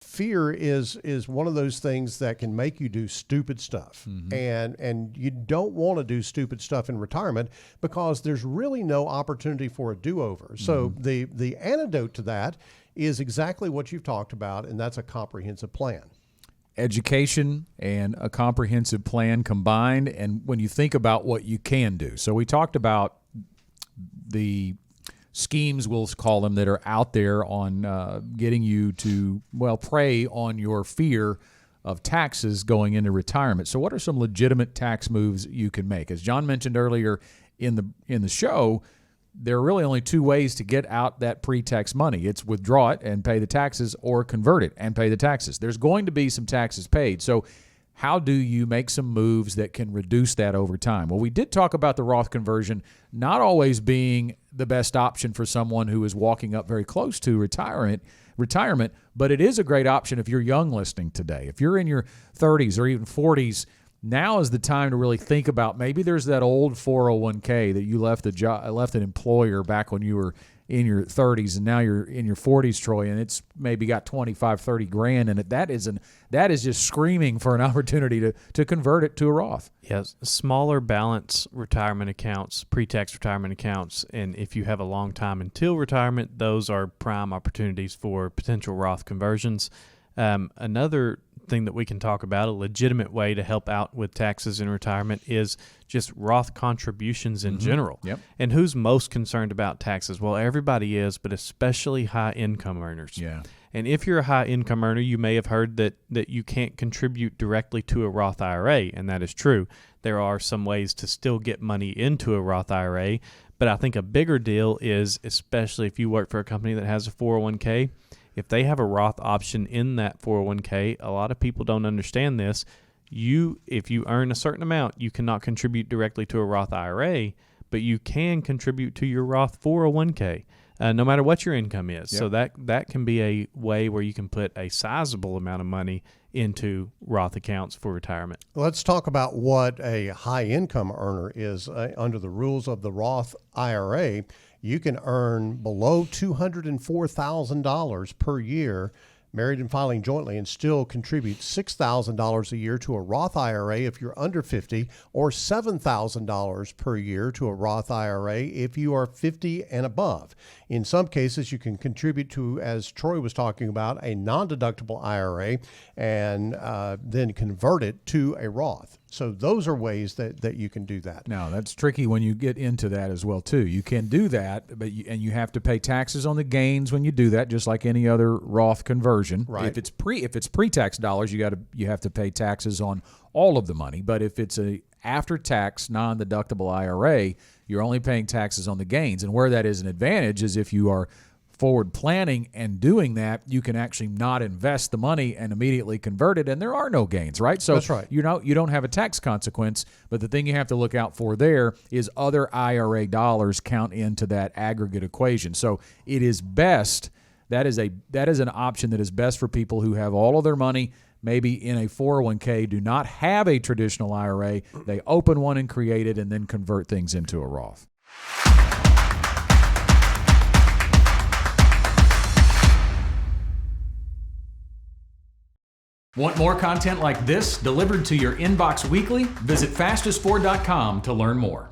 fear is one of those things that can make you do stupid stuff. And you don't want to do stupid stuff in retirement because there's really no opportunity for a do-over. So the antidote to that is exactly what you've talked about, and that's a comprehensive plan. Education and a comprehensive plan combined, and when you think about what you can do. So we talked about the schemes, we'll call them, that are out there on getting you to, prey on your fear of taxes going into retirement. So what are some legitimate tax moves you can make? As John mentioned earlier in the show, there are really only two ways to get out that pre-tax money. It's withdraw it and pay the taxes, or convert it and pay the taxes. There's going to be some taxes paid. So how do you make some moves that can reduce that over time? Well, we did talk about the Roth conversion not always being the best option for someone who is walking up very close to retirement, but it is a great option if you're young listening today. If you're in your 30s or even 40s, now is the time to really think about, maybe there's that old 401k that you left an employer back when you were in your 30s, and now you're in your 40s, Troy, and it's maybe got 25, 30 grand in it. That is just screaming for an opportunity to convert it to a Roth. Yes, smaller balance retirement accounts, pre-tax retirement accounts, and if you have a long time until retirement, those are prime opportunities for potential Roth conversions. Another thing that we can talk about, a legitimate way to help out with taxes in retirement, is just Roth contributions in general. Yep. And who's most concerned about taxes? Well, everybody is, but especially high income earners. Yeah. And if you're a high income earner, you may have heard that you can't contribute directly to a Roth IRA, and that is true. There are some ways to still get money into a Roth IRA, but I think a bigger deal is, especially if you work for a company that has a 401k, if they have a Roth option in that 401k, a lot of people don't understand this. If you earn a certain amount, you cannot contribute directly to a Roth IRA, but you can contribute to your Roth 401k, no matter what your income is. Yep. So that can be a way where you can put a sizable amount of money into Roth accounts for retirement. Let's talk about what a high-income earner is. Under the rules of the Roth IRA, you can earn below $204,000 per year, married and filing jointly, and still contribute $6,000 a year to a Roth IRA if you're under 50, or $7,000 per year to a Roth IRA if you are 50 and above. In some cases, you can contribute to, as Troy was talking about, a non-deductible IRA and then convert it to a Roth. So those are ways that you can do that. Now, that's tricky when you get into that as well, too. You can do that, but you have to pay taxes on the gains when you do that, just like any other Roth conversion. Right. If it's pre-tax dollars, you have to pay taxes on all of the money. But if it's a after-tax, non-deductible IRA, you're only paying taxes on the gains. And where that is an advantage is if you are forward planning and doing that, you can actually not invest the money and immediately convert it, and there are no gains, right? So that's right. You don't have a tax consequence, but the thing you have to look out for there is other IRA dollars count into that aggregate equation. So it is best, that is an option that is best for people who have all of their money maybe in a 401k, do not have a traditional IRA, they open one and create it and then convert things into a Roth. Want more content like this delivered to your inbox weekly? Visit fastest4.com to learn more.